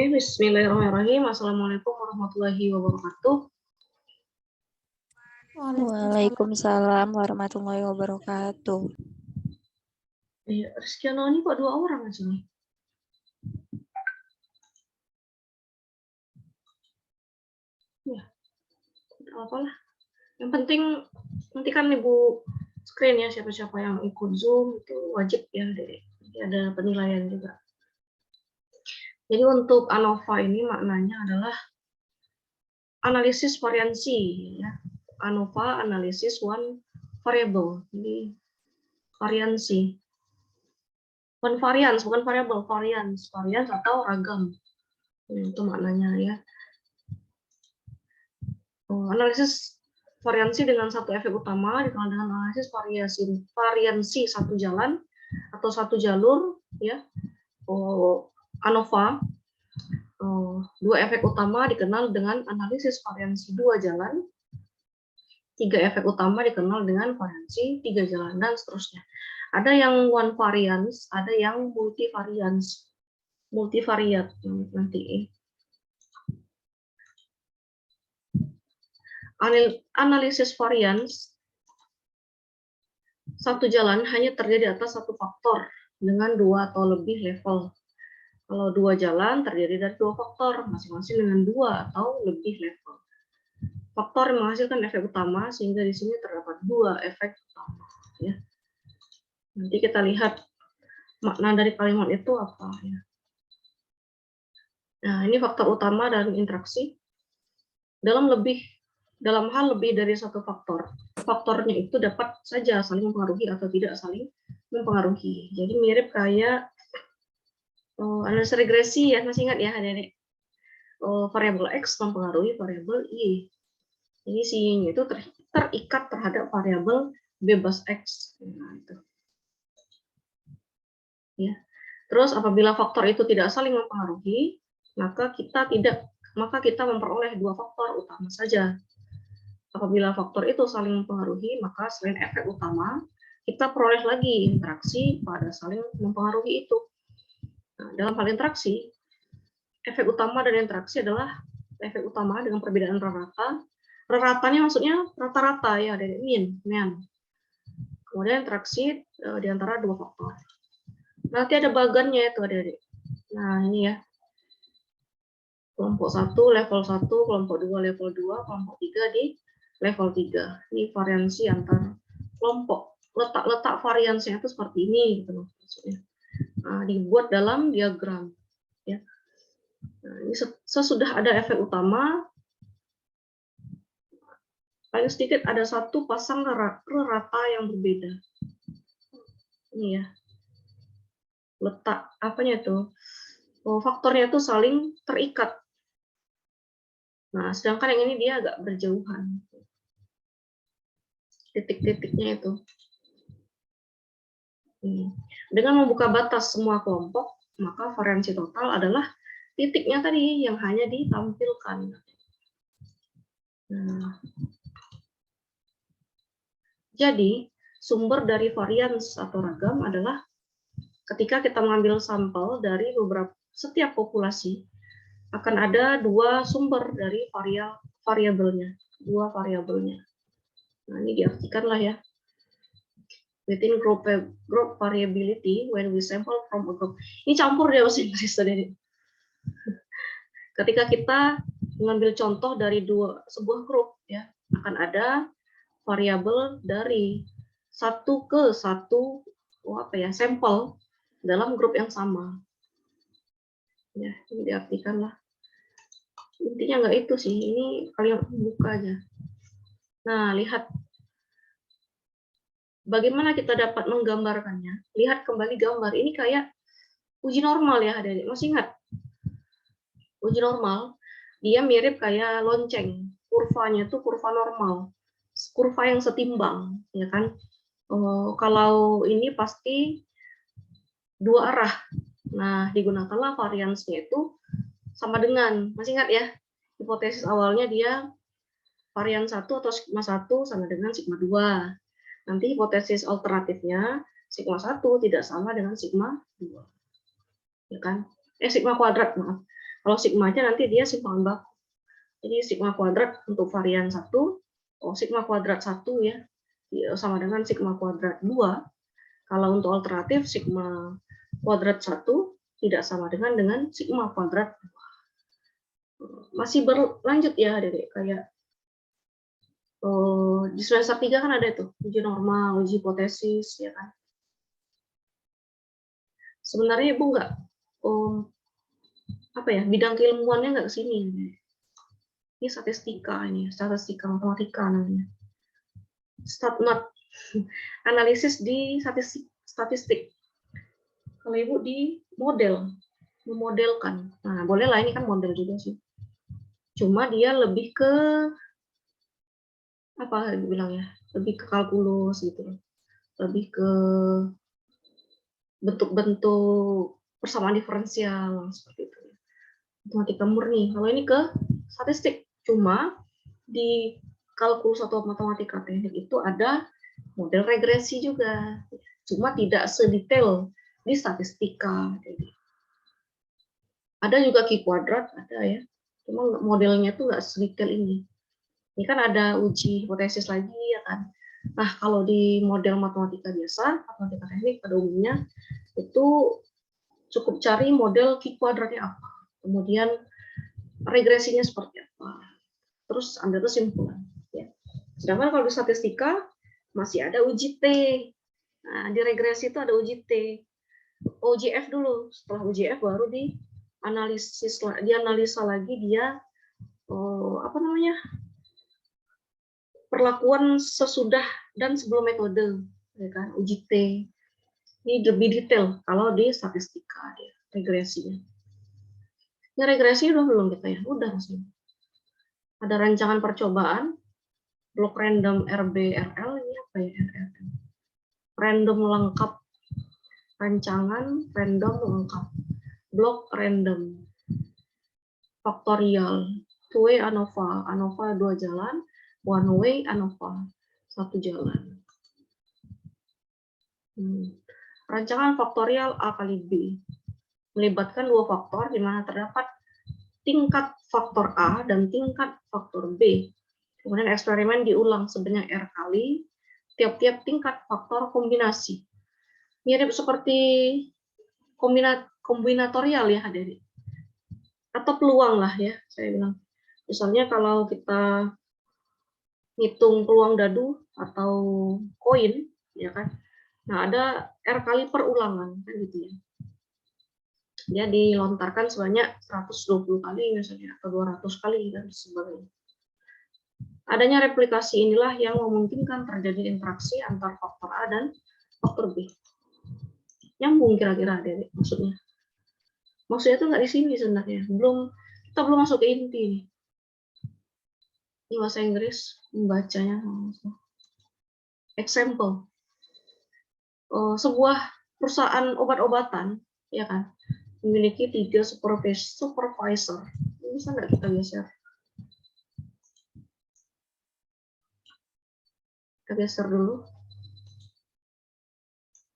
Bismillahirrahmanirrahim. Assalamualaikum warahmatullahi wabarakatuh. Waalaikumsalam warahmatullahi wabarakatuh. Iya, Rizkyano ini kok 2 orang aja nih? Ya, tidak apalah. Yang penting nanti kan Ibu screen ya, siapa-siapa yang ikut Zoom itu wajib ya, jadi ada penilaian juga. Jadi untuk ANOVA ini maknanya adalah analisis variansi ya. ANOVA analisis one variable. Jadi variansi. Bukan varians, bukan variable, varians atau ragam. Itu maknanya ya. Analisis variansi dengan satu efek utama dikenal dengan analisis variansi satu jalan atau satu jalur ya. ANOVA. 2 efek utama dikenal dengan analisis variansi 2 jalan. 3 efek utama dikenal dengan variansi 3 jalan dan seterusnya. Ada yang one variance, ada yang multivariat nanti. Analisis varians satu jalan hanya terjadi atas satu faktor dengan 2 atau lebih level. Kalau 2 jalan terdiri dari 2 faktor, masing-masing dengan 2 atau lebih level. Faktor yang menghasilkan efek utama, sehingga di sini terdapat 2 efek utama. Ya. Nanti kita lihat makna dari kalimat itu apa. Ya. Nah, ini faktor utama dan interaksi. Dalam hal lebih dari satu faktor. Faktornya itu dapat saja saling mempengaruhi atau tidak saling mempengaruhi. Jadi mirip kayak analisis regresi ya, masih ingat ya adik-adik? Variabel X mempengaruhi variabel Y. Jadi si Y itu terikat terhadap variabel bebas X. Nah, itu. Ya. Terus apabila faktor itu tidak saling mempengaruhi, maka kita memperoleh 2 faktor utama saja. Apabila faktor itu saling mempengaruhi, maka selain efek utama, kita peroleh lagi interaksi pada saling mempengaruhi itu. Nah, dalam hal interaksi, efek utama dan interaksi adalah efek utama dengan perbedaan rata-rata. Rata-ratanya maksudnya rata-rata ya, dari mean. Kemudian interaksi di antara 2 faktor. Nanti ada bagannya itu adik-adik. Nah, ini ya. Kelompok 1, level 1, kelompok 2, level 2, kelompok 3 di level 3. Ini variansi antar kelompok. Letak variansinya itu seperti ini gitu loh maksudnya. Nah, dibuat dalam diagram ya. Nah, ini sesudah ada efek utama, paling sedikit ada satu pasang rata yang berbeda. Ini ya. Letak apanya itu? Faktornya itu saling terikat. Nah, sedangkan yang ini dia agak berjauhan. Titik-titiknya itu. Dengan membuka batas semua kelompok, maka variansi total adalah titiknya tadi yang hanya ditampilkan. Nah, jadi sumber dari varians atau ragam adalah ketika kita mengambil sampel dari setiap populasi, akan ada 2 sumber dari variabelnya, 2 variabelnya. Nah, ini diartikan lah ya. Within group variability when we sample from a group. Ini campur dia bahasa Inggris tadi. Ketika kita mengambil contoh dari sebuah grup ya, akan ada variabel dari satu ke satu sampel dalam grup yang sama. Ya, ini diartikan lah. Intinya nggak itu sih, ini kalian buka aja. Nah, lihat bagaimana kita dapat menggambarkannya. Lihat kembali gambar. Ini kayak uji normal ya, adik-adik. Masih ingat? Uji normal, dia mirip kayak lonceng. Kurvanya itu kurva normal. Kurva yang setimbang, ya kan? Kalau ini pasti 2 arah. Nah, digunakanlah variansnya itu sama dengan, masih ingat ya? Hipotesis awalnya dia varian 1 atau sigma 1 sama dengan sigma 2. Nanti hipotesis alternatifnya sigma 1 tidak sama dengan sigma 2. Ya kan? Sigma kuadrat, maaf. Kalau sigmanya nanti dia simpangan baku. Jadi sigma kuadrat untuk varian 1, sigma kuadrat 1 ya, sama dengan sigma kuadrat 2. Kalau untuk alternatif sigma kuadrat 1 tidak sama dengan sigma kuadrat 2. Masih berlanjut ya, Adik, kayak di semester 3 kan ada itu uji normal, uji hipotesis, ya kan. Sebenarnya Ibu nggak bidang keilmuannya nggak ke sini. Ini statistika, matematika namanya. Statmat, analisis di statistik. Kalau Ibu di model, memodelkan. Nah, bolehlah, ini kan model juga sih. Cuma dia lebih ke apa Ibu bilang ya? Lebih ke kalkulus gitu. Lebih ke bentuk-bentuk persamaan diferensial seperti itu. Matematika murni. Kalau ini ke statistik. Cuma di kalkulus atau matematika teknik itu ada model regresi juga. Cuma tidak sedetail di statistika. Ada juga Q kuadrat, ada ya. Cuma modelnya tuh nggak sedetail ini. Ini kan ada uji hipotesis lagi ya kan. Nah, kalau di model matematika biasa, matematika teknik pada umumnya itu cukup cari model Q kuadratnya apa. Kemudian regresinya seperti apa. Terus ambil kesimpulan. Ya. Sedangkan kalau di statistika masih ada uji T. Nah, di regresi itu ada uji T. OJF dulu. Setelah OJF baru dianalisa lagi dia perlakuan sesudah dan sebelum metode, ya kan, uji T. Ini lebih detail kalau di statistika dia regresinya. Ini regresi udah belum kita ya? Udah sih. Ada rancangan percobaan, blok random RBRL, ini apa ya RRL? Random lengkap, rancangan random lengkap, blok random, faktorial, two-way ANOVA, ANOVA 2 jalan, one-way ANOVA 1 jalan. Rancangan faktorial A kali B melibatkan 2 faktor di mana terdapat tingkat faktor A dan tingkat faktor B. Kemudian eksperimen diulang sebanyak R kali tiap-tiap tingkat faktor kombinasi. Mirip seperti kombinatorial ya, Adik. Atau peluang lah ya, saya bilang. Misalnya kalau kita ngitung peluang dadu atau koin, ya kan. Nah, ada R kali perulangan, kan gitu ya. Dia dilontarkan sebanyak 120 kali misalnya, atau 200 kali, dan sebagainya. Adanya replikasi inilah yang memungkinkan terjadi interaksi antar faktor A dan faktor B. Nyambung kira-kira, Adik, maksudnya. Maksudnya itu nggak di sini sebenarnya. Kita belum masuk ke inti. Ini bahasa Inggris, membacanya. Example. Sebuah perusahaan obat-obatan, ya kan, memiliki 3 supervisor. Bisa nggak kita geser? Kita geser dulu.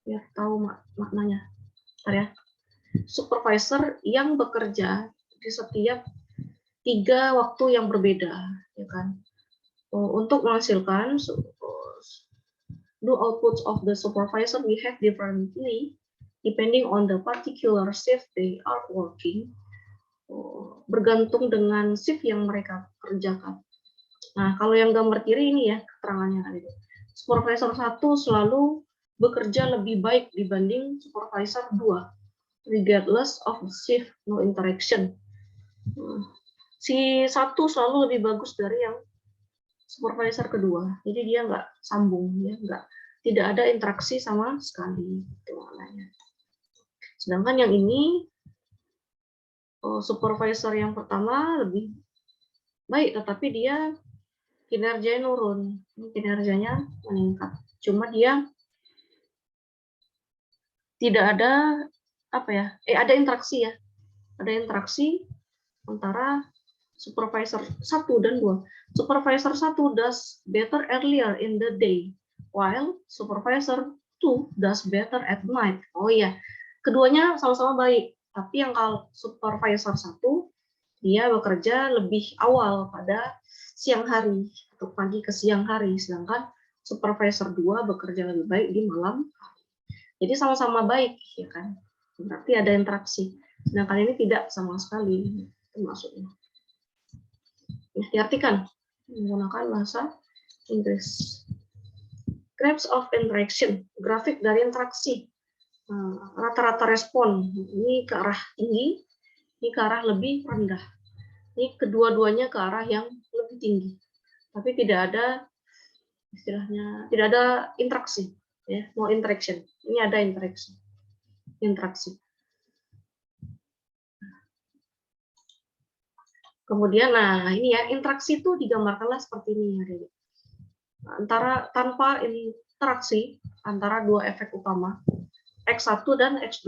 Biar tahu maknanya. Bentar ya. Supervisor yang bekerja di setiap 3 waktu yang berbeda, ya kan. Untuk menghasilkan do outputs of the supervisor behave differently depending on the particular shift they are working. Bergantung dengan shift yang mereka kerjakan. Nah, kalau yang gambar kiri ini ya keterangannya. Supervisor 1 selalu bekerja lebih baik dibanding supervisor 2, regardless of shift, no interaction. Si 1 selalu lebih bagus dari yang supervisor kedua, jadi dia nggak sambung, ya tidak ada interaksi sama sekali. Itu maknanya. Sedangkan yang ini supervisor yang pertama lebih baik, tetapi dia kinerjanya nurun, kinerjanya meningkat. Cuma dia tidak ada ada interaksi ya, ada interaksi antara supervisor 1 dan 2. Supervisor 1 does better earlier in the day, while supervisor 2 does better at night. Oh iya, keduanya sama-sama baik, tapi yang kalau supervisor 1 dia bekerja lebih awal pada siang hari atau pagi ke siang hari, sedangkan supervisor 2 bekerja lebih baik di malam hari. Jadi sama-sama baik, ya kan? Berarti ada interaksi. Sedangkan ini tidak sama sekali, itu maksudnya. Ya, diartikan menggunakan bahasa Inggris. Graphs of interaction, grafik dari interaksi. Rata-rata respon, ini ke arah tinggi, ini ke arah lebih rendah. Ini kedua-duanya ke arah yang lebih tinggi. Tapi tidak ada istilahnya, tidak ada interaksi, ya, no interaction. Ini ada interaksi. Kemudian, nah ini ya, interaksi itu digambarkanlah seperti ini ya, Dede. Antara tanpa interaksi antara dua efek utama, X1 dan X2.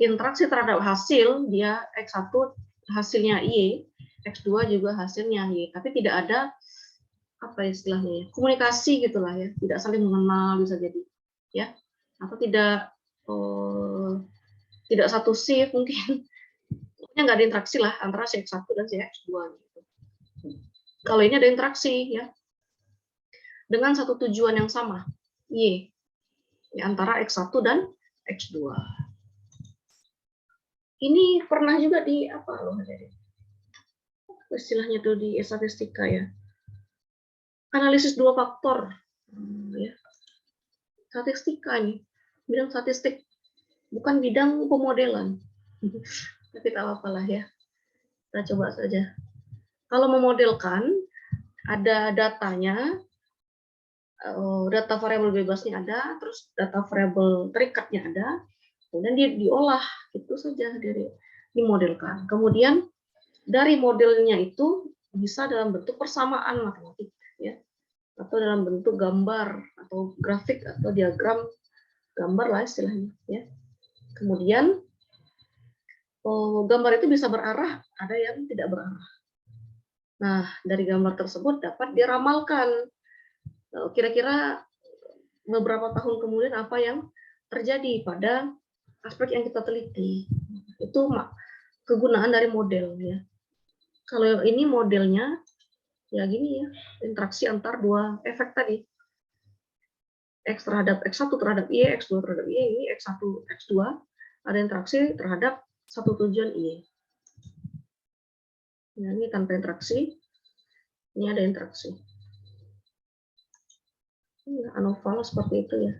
Interaksi terhadap hasil, dia X1 hasilnya Y, X2 juga hasilnya Y, tapi tidak ada apa istilahnya ya, komunikasi gitulah ya, tidak saling mengenal bisa jadi ya, atau tidak satu shift mungkin, nggak ada interaksi lah antara si X1 dan si X2 gitu. Kalau ini ada interaksi ya, dengan satu tujuan yang sama, Y, ya, antara X1 dan X2. Ini pernah juga di apa loh, istilahnya tuh di statistika ya, analisis dua faktor, ya. Statistika ini, bidang statistik, bukan bidang pemodelan. Tapi tak apa-apalah ya, kita coba saja. Kalau memodelkan, ada datanya, data variabel bebasnya ada, terus data variabel terikatnya ada, kemudian diolah, itu saja dari dimodelkan. Kemudian dari modelnya itu bisa dalam bentuk persamaan matematik, ya, atau dalam bentuk gambar atau grafik atau diagram gambar lah istilahnya, ya. Kemudian gambar itu bisa berarah, ada yang tidak berarah. Nah, dari gambar tersebut dapat diramalkan kira-kira beberapa tahun kemudian apa yang terjadi pada aspek yang kita teliti. Itu kegunaan dari model ya. Kalau ini modelnya ya gini ya, interaksi antar dua efek tadi. X terhadap X1 terhadap Y, X2 terhadap Y, ini X1, X2 ada interaksi terhadap satu tujuan Y. Ya, ini tanpa interaksi, ini ada interaksi. Ini anoval seperti itu ya.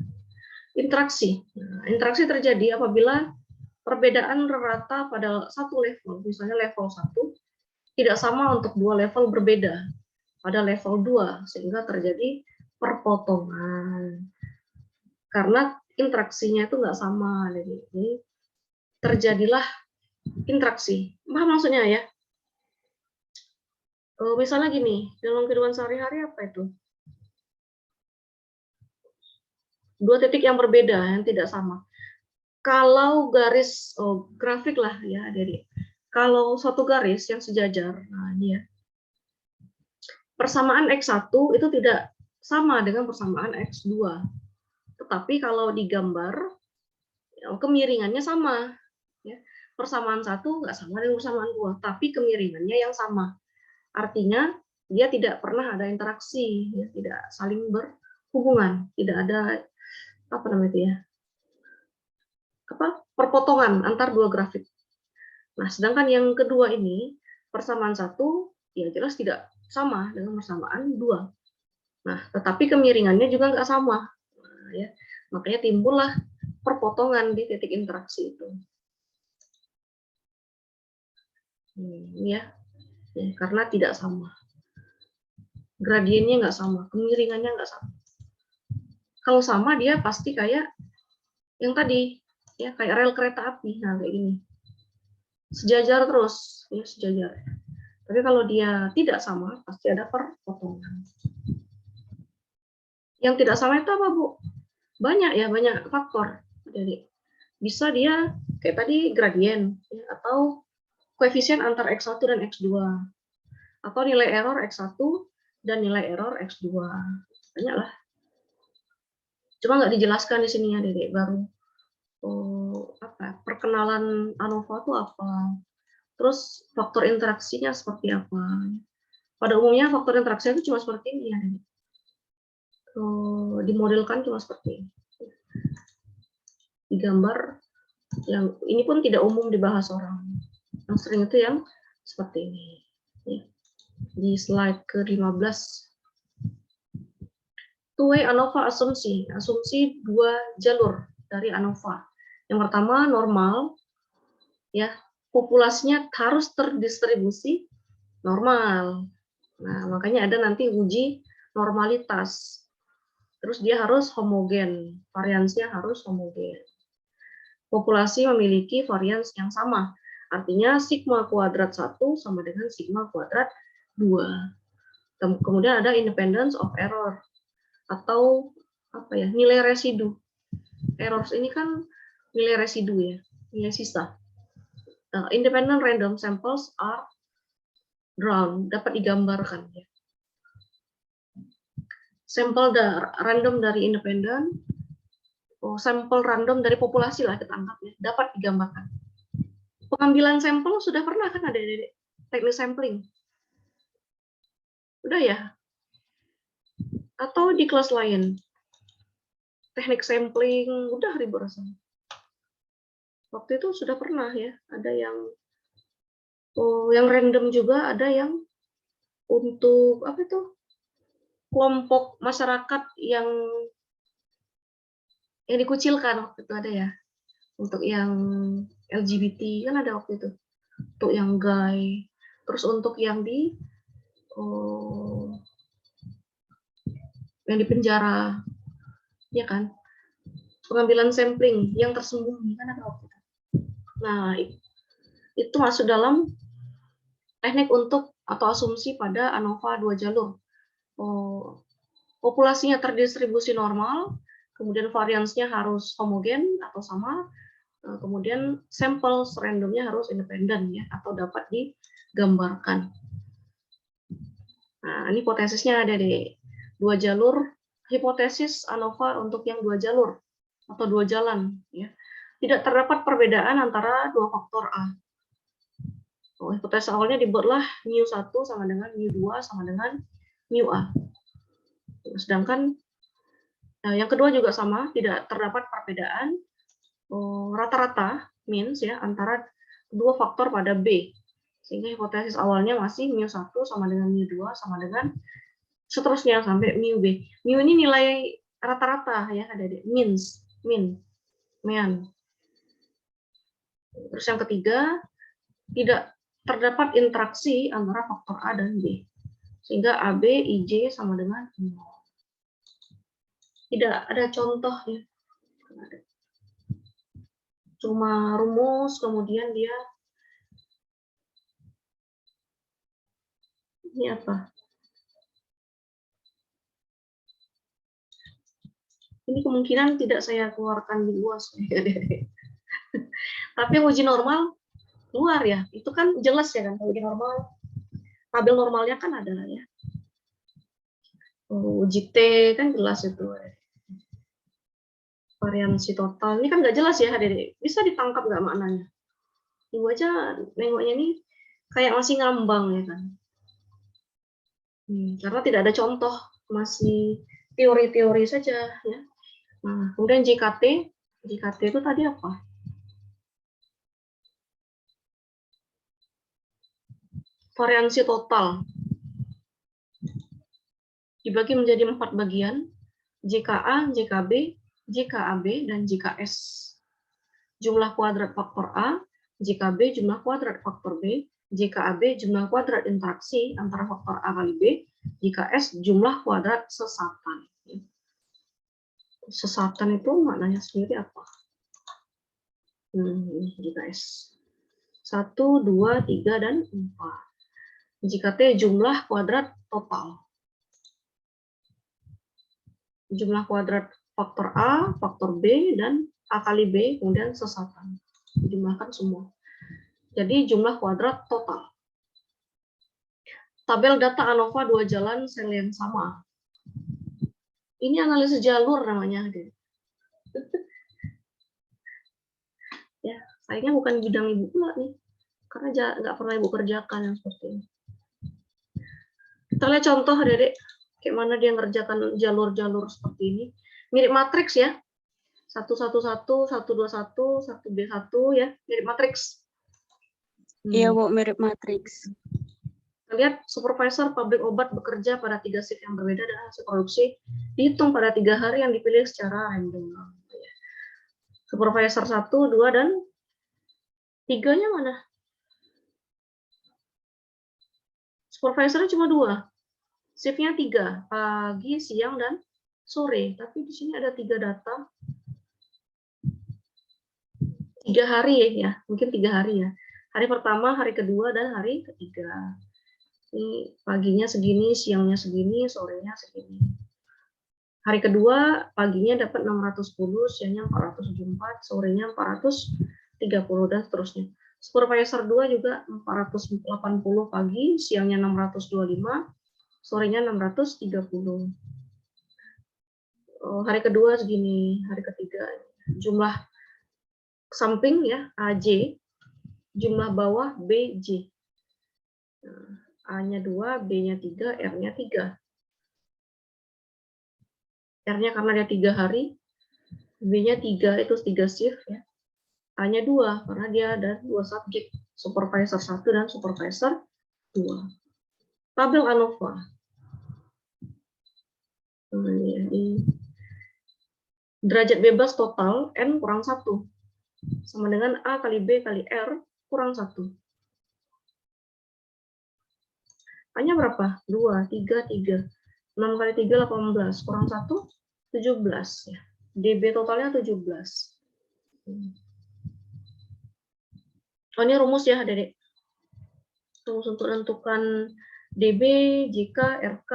Interaksi. Nah, interaksi terjadi apabila perbedaan rata pada satu level, misalnya level 1, tidak sama untuk dua level berbeda pada level 2, sehingga terjadi perpotongan. Karena interaksinya itu nggak sama. Jadi terjadilah interaksi. Paham maksudnya ya? Misalnya gini, dalam kehidupan sehari-hari apa itu? Dua titik yang berbeda, yang tidak sama. Kalau garis grafik lah ya, dari kalau satu garis yang sejajar, nah ini ya, persamaan X1 itu tidak sama dengan persamaan X2. Tetapi kalau digambar, kemiringannya sama. Ya. Persamaan 1 nggak sama dengan persamaan 2, tapi kemiringannya yang sama. Artinya dia tidak pernah ada interaksi, ya, tidak saling berhubungan, tidak ada apa namanya itu ya, perpotongan antar dua grafik. Nah, sedangkan yang kedua ini persamaan 1 ya jelas tidak sama dengan persamaan 2. Nah, tetapi kemiringannya juga nggak sama. Nah, ya, makanya timbullah perpotongan di titik interaksi itu. Ya, karena tidak sama. Gradiennya nggak sama, kemiringannya nggak sama. Kalau sama dia pasti kayak yang tadi, ya kayak rel kereta api, nah kayak gini. Sejajar terus, ya sejajar. Tapi kalau dia tidak sama, pasti ada perpotongan. Yang tidak sama itu apa, Bu? Banyak ya, banyak faktor. Jadi bisa dia kayak tadi gradien, ya, atau koefisien antar X1 dan X2. Atau nilai error X1 dan nilai error X2. Banyak lah. Cuma nggak dijelaskan di sini ya, Dedek. Baru perkenalan ANOVA itu apa, Terus faktor interaksinya seperti apa? Pada umumnya faktor interaksi itu cuma seperti ini ya. Dimodelkan cuma seperti ini. Digambar yang ini pun tidak umum dibahas orang. Yang sering itu yang seperti ini. Ya. Di slide ke-15. Two-way ANOVA asumsi. Asumsi dua jalur dari ANOVA. Yang pertama normal, ya, populasinya harus terdistribusi normal. Nah, makanya ada nanti uji normalitas. Terus dia harus homogen, variansinya harus homogen. Populasi memiliki varians yang sama. Artinya sigma kuadrat 1 sama dengan sigma kuadrat 2. Kemudian ada independence of error atau apa ya, nilai residu. Errors ini kan nilai residu ya, nilai sisa. Independent random samples are drawn, dapat digambarkan ya. Sampel random dari independen, sampel random dari populasi lah kita anggap ya, dapat digambarkan. Pengambilan sampel sudah pernah kan ada teknik sampling? Udah ya? Atau di kelas lain? Teknik sampling udah ribu rasanya. Waktu itu sudah pernah ya, ada yang random juga, ada yang untuk apa itu? Kelompok masyarakat yang dikucilkan waktu itu ada ya. Untuk yang LGBT kan ada waktu itu. Untuk yang gay, terus untuk yang di penjara, ya kan? Pengambilan sampling yang tersembunyi kan ada waktu itu. Nah, itu masuk dalam teknik untuk atau asumsi pada ANOVA dua jalur. Populasinya terdistribusi normal, kemudian variansnya harus homogen atau sama, kemudian sampel randomnya harus independen ya, atau dapat digambarkan. Nah, ini hipotesisnya ada di dua jalur, hipotesis ANOVA untuk yang dua jalur atau dua jalan ya. Tidak terdapat perbedaan antara dua faktor A. Hipotesis awalnya dibuatlah mu1 sama dengan mu2 sama dengan mu A. Sedangkan yang kedua juga sama, tidak terdapat perbedaan rata-rata means ya antara dua faktor pada B. Sehingga hipotesis awalnya masih mu1 sama dengan mu2 sama dengan seterusnya sampai mu B. Mu ini nilai rata-rata ya, ada di means, mean. Terus yang ketiga, tidak terdapat interaksi antara faktor A dan B. Sehingga AB, IJ sama dengan 0. Tidak ada contoh ya. Cuma rumus, kemudian dia ini apa? Ini kemungkinan tidak saya keluarkan di UAS. Tapi yang uji normal keluar ya, itu kan jelas ya kan, uji normal. Tabel normalnya kan ada ya. Uji T kan jelas itu. Variansi total ini kan nggak jelas ya, Dede. Bisa ditangkap nggak maknanya? Ibu aja nengoknya ini kayak masih ngambang ya kan. Karena tidak ada contoh, masih teori-teori saja ya. Nah, kemudian JKT itu tadi apa? Variansi total dibagi menjadi 4 bagian, JKA, JKB, JKAB, dan JKS. Jumlah kuadrat faktor A, JKB jumlah kuadrat faktor B, JKAB jumlah kuadrat interaksi antara faktor A kali B, JKS jumlah kuadrat sesatan. Sesatan itu maknanya sendiri apa? JKS. 1, 2, 3, dan 4. JKT jumlah kuadrat total. Jumlah kuadrat faktor A, faktor B, dan A kali B, kemudian sesatan. Dijumlahkan semua. Jadi jumlah kuadrat total. Tabel data ANOVA dua jalan sel yang sama. Ini analisis jalur namanya. Ya, sayangnya bukan bidang ibu pula nih. karena nggak pernah Ibu kerjakan yang seperti ini. Kita lihat contoh adik-adik, kayak mana dia ngerjakan jalur-jalur seperti ini. Mirip matriks ya. 111, 121, 1B1 ya, mirip matriks. Iya, Bu, mirip matriks. Kita lihat supervisor pabrik obat bekerja pada 3 shift yang berbeda dan hasil produksi dihitung pada 3 hari yang dipilih secara random. Supervisor 1, 2, dan 3-nya mana? Supervisornya cuma 2. Shift-nya 3, pagi, siang, dan sore. Tapi di sini ada 3 data. 3 hari ya, mungkin 3 hari ya. Hari pertama, hari kedua, dan hari ketiga. Ini paginya segini, siangnya segini, sorenya segini. Hari kedua, paginya dapat 610, siangnya 474, sorenya 430, dan seterusnya. Supervisor 2 juga 480 pagi, siangnya 625, sorenya 630. Hari kedua segini, hari ketiga jumlah samping ya AJ, jumlah bawah BJ. A-nya 2, B-nya 3, R-nya 3. R-nya karena dia 3 hari, B-nya 3, itu 3 shift ya. A-nya 2 karena dia ada 2 subjek, supervisor 1 dan supervisor 2. Tabel ANOVA. Ini derajat bebas total N kurang 1 sama dengan A kali B kali R kurang 1. A-nya berapa? 2, 3, 3. 6 kali 3, 18. Kurang 1, 17. Ya. DB totalnya 17. Oh, ini rumus ya, adik-adik. Rumus untuk menentukan DB, JK, RK,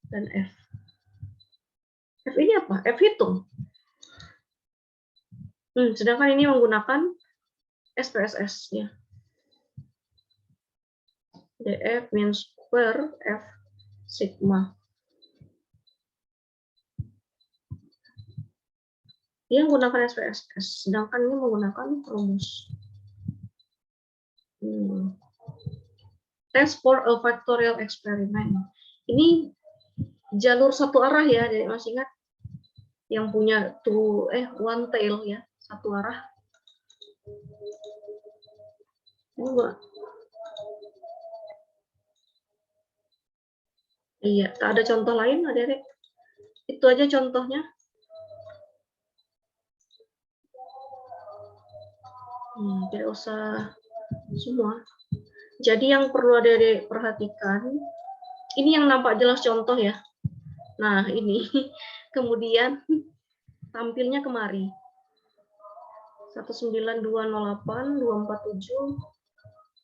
dan F. F ini apa? F hitung. Sedangkan ini menggunakan SPSS. Ya. DF min square F sigma. Dia menggunakan SPSS, sedangkan ini menggunakan rumus. Test for a factorial experiment. Ini jalur satu arah ya, jadi masih ingat yang punya one tail ya, satu arah. Dua. Iya, tak ada contoh lain, adik-adik. Itu aja contohnya. Tidak usah semua. Jadi yang perlu adik-adik perhatikan, ini yang nampak jelas contoh ya. Nah, ini kemudian tampilnya kemari. 19208, 247.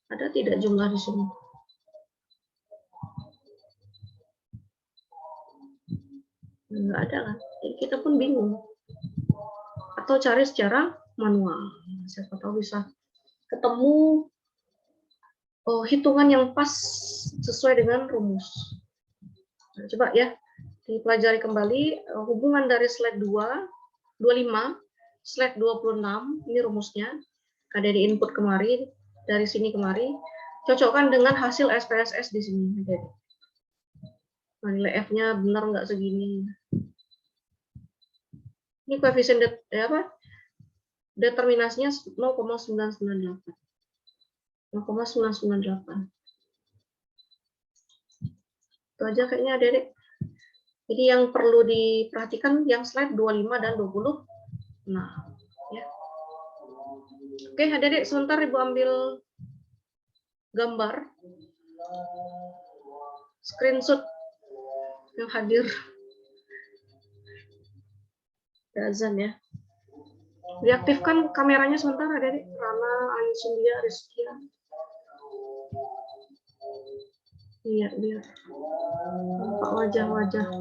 Ada tidak jumlah di sini? Enggak ada kan? Jadi kita pun bingung. Atau cari secara manual. Siapa tahu bisa ketemu hitungan yang pas sesuai dengan rumus. Nah, coba ya, dipelajari kembali hubungan dari slide 25, slide 26, ini rumusnya. Ada di input kemari, dari sini kemari. Cocokkan dengan hasil SPSS di sini. Nah, nilai F-nya benar nggak segini. Ini koefisien determinasinya 0,998. 0,998. Itu aja kayaknya adik-adik. Jadi yang perlu diperhatikan yang slide 25 dan 20. Nah, ya. Oke, adik-adik, sebentar Ibu ambil gambar. Screenshot yang hadir. Azan ya. Diaktifkan kameranya sebentar adik-adik. Rana, Anisulia, Rizkia. Iya, biar nampak wajah-wajah.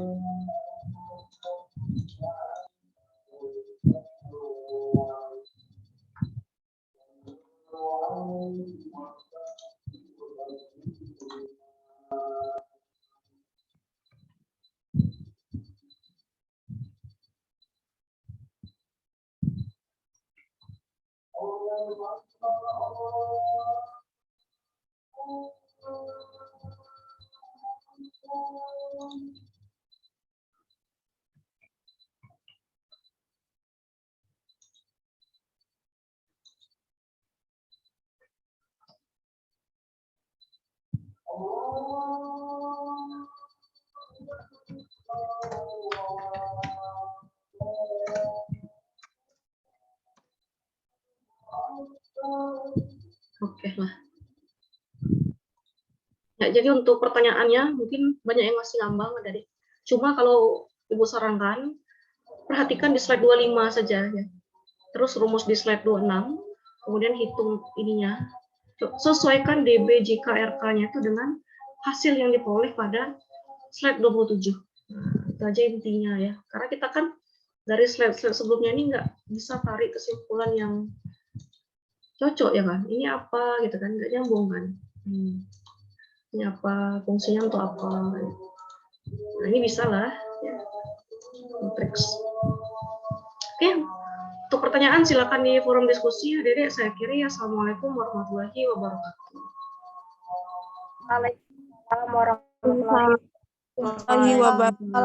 Oke lah. Ya, jadi untuk pertanyaannya mungkin banyak yang masih ngambang dari. Cuma kalau Ibu sarankan, perhatikan di slide 25 saja ya. Terus rumus di slide 26, kemudian hitung ininya. Sesuaikan DB jika RK-nya itu dengan hasil yang diperoleh pada slide 27. Nah, itu aja intinya ya. Karena kita kan dari slide-slide sebelumnya ini nggak bisa tarik kesimpulan yang cocok ya kan. Ini apa gitu kan, nggak nyambung kan. Ini apa, fungsinya untuk apa. Nah, ini bisa lah ya. Matriks. Oke, untuk pertanyaan silakan di forum diskusi. Adik-adik saya kiri. Assalamualaikum warahmatullahi wabarakatuh. Waalaikumsalam warahmatullahi wabarakatuh.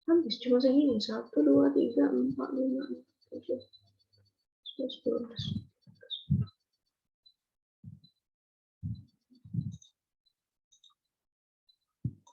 Habis cuma segini. 1, 2, 3, 4, 5, 6, 7, 11, 12.